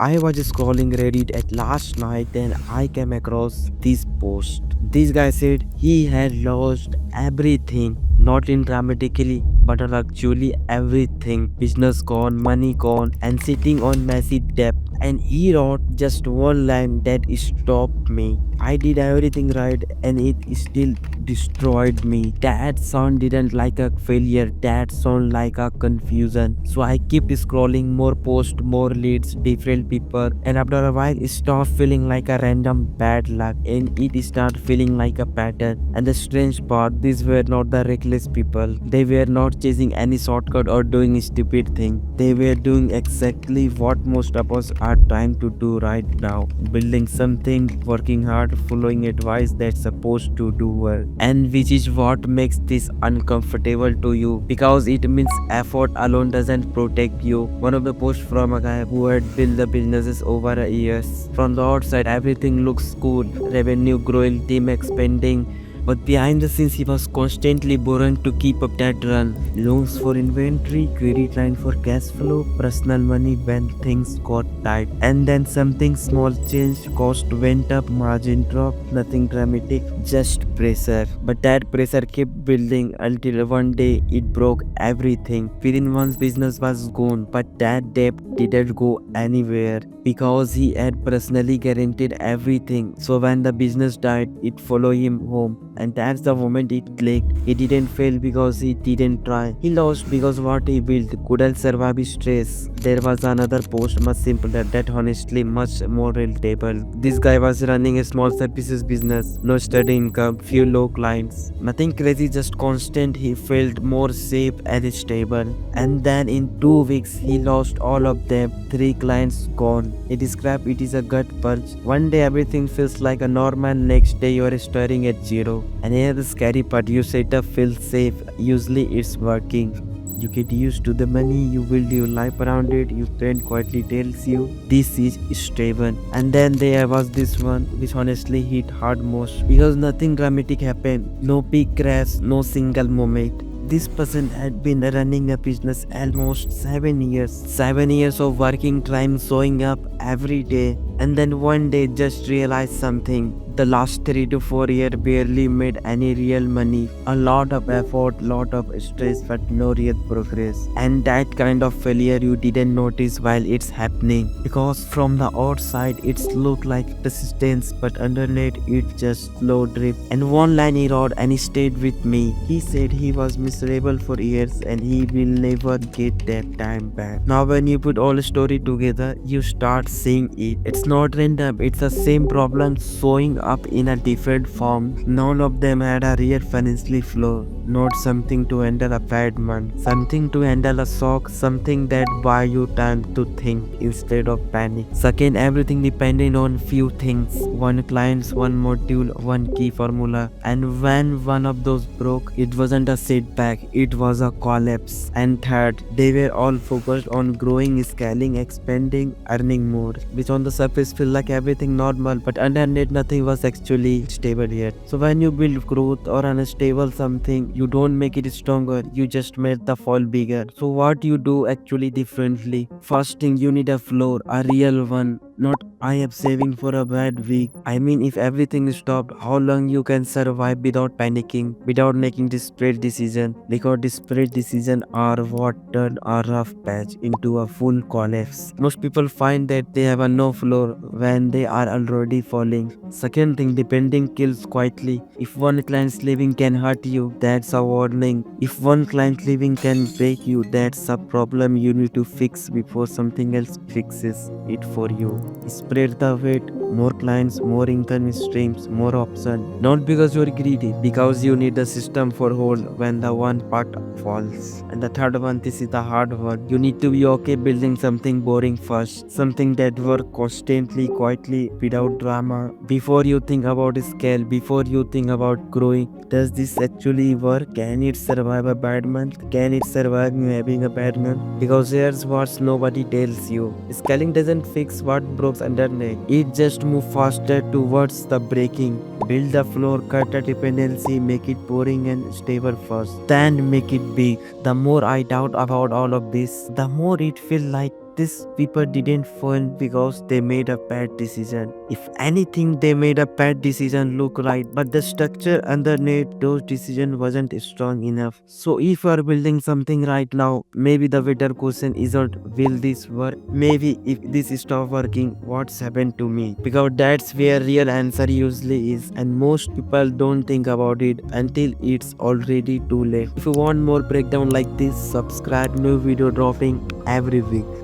I was scrolling Reddit at last night and I came across this post. This guy said he had lost everything, not in dramatically, but actually everything. Business gone, money gone, and sitting on massive debt. And he wrote just one line that stopped me. I did everything right and it still destroyed me. That sound didn't like a failure, that sound like a confusion. So I kept scrolling, more posts, more leads, different people, and after a while it stopped feeling like a random bad luck and it started feeling like a pattern. And the strange part, these were not the reckless people. They were not chasing any shortcut or doing stupid thing. They were doing exactly what most of us are trying to do right now. Building something, working hard, following advice that's supposed to do well. And which is what makes this uncomfortable to you because it means effort alone doesn't protect you. One of the posts from a guy who had built the businesses over a years. From the outside everything looks cool, revenue growing, team expanding, but behind the scenes he was constantly borrowing to keep up that run. Loans for inventory, credit line for cash flow, personal money when things got tight. And then something small changed, cost went up, margin dropped, nothing dramatic, just pressure. But that pressure kept building until one day it broke everything. Within months business was gone, but that debt didn't go anywhere because he had personally guaranteed everything. So when the business died, it followed him home. And that's the moment it clicked. He didn't fail because he didn't try. He lost because what he built couldn't survive stress. There was another post much simpler that honestly much more relatable. This guy was running a small services business, no steady income, few low clients. Nothing crazy, just constant. He felt more safe and stable. And then in 2 weeks he lost all of them. 3 clients gone. He described it as a gut punch. One day everything feels like a normal, next day you are staring at zero. And here the scary part, you set up feels safe. Usually it's working. You get used to the money, you build your life around it, your friend quietly tells you this is stable. And then there was this one which honestly hit hard most because nothing dramatic happened. No big crash, no single moment. This person had been running a business almost 7 years. 7 years of working, trying, showing up every day. And then one day just realized something. The last 3 to 4 years barely made any real money. A lot of effort, lot of stress, but no real progress. And that kind of failure you didn't notice while it's happening. Because from the outside it's looked like persistence, but underneath it just slow drip. And one line he wrote and he stayed with me. He said he was miserable for years and he will never get that time back. Now when you put all the story together, you start seeing it. It's not random, it's the same problem showing up in a different form. None of them had a real financial flow, not something to handle a bad month, something to handle a shock, something that buy you time to think instead of panic. Second, everything depended on few things, one clients, one module, one key formula. And when one of those broke, it wasn't a setback, it was a collapse. And third, they were all focused on growing, scaling, expanding, earning more, which on the surface feel like everything normal, but underneath nothing was actually stable yet. So when you build growth or unstable something, you don't make it stronger, you just make the fall bigger. So what you do actually differently? First thing, you need a floor, a real one, not I am saving for a bad week. I mean, if everything stopped, how long you can survive without panicking, without making desperate decision? Because desperate decisions are what turn a rough patch into a full collapse. Most people find that they have a no floor when they are already falling. Second thing, depending kills quietly. If one client's leaving can hurt you, that's a warning. If one client leaving can break you, that's a problem you need to fix before something else fixes it for you. Spread the weight, more clients, more income streams, more options. Not because you're greedy, because you need the system for hold when the one part falls. And the third one, this is the hard one. You need to be okay building something boring first, something that works constantly, quietly, without drama. Before you think about scale, before you think about growing, does this actually work? Can it survive a bad month? Can it survive you having a bad month? Because here's what nobody tells you. Scaling doesn't fix what breaks underneath. It just moves faster towards the breaking. Build the floor, cut the dependency, make it boring and stable first. Then make it big. The more I doubt about all of this, the more it feels like these people didn't fall because they made a bad decision. If anything, they made a bad decision look right, but the structure underneath those decisions wasn't strong enough. So if you are building something right now, maybe the better question isn't will this work? Maybe if this stop working, what's happened to me? Because that's where real answer usually is, and most people don't think about it until it's already too late. If you want more breakdown like this, subscribe, new video dropping every week.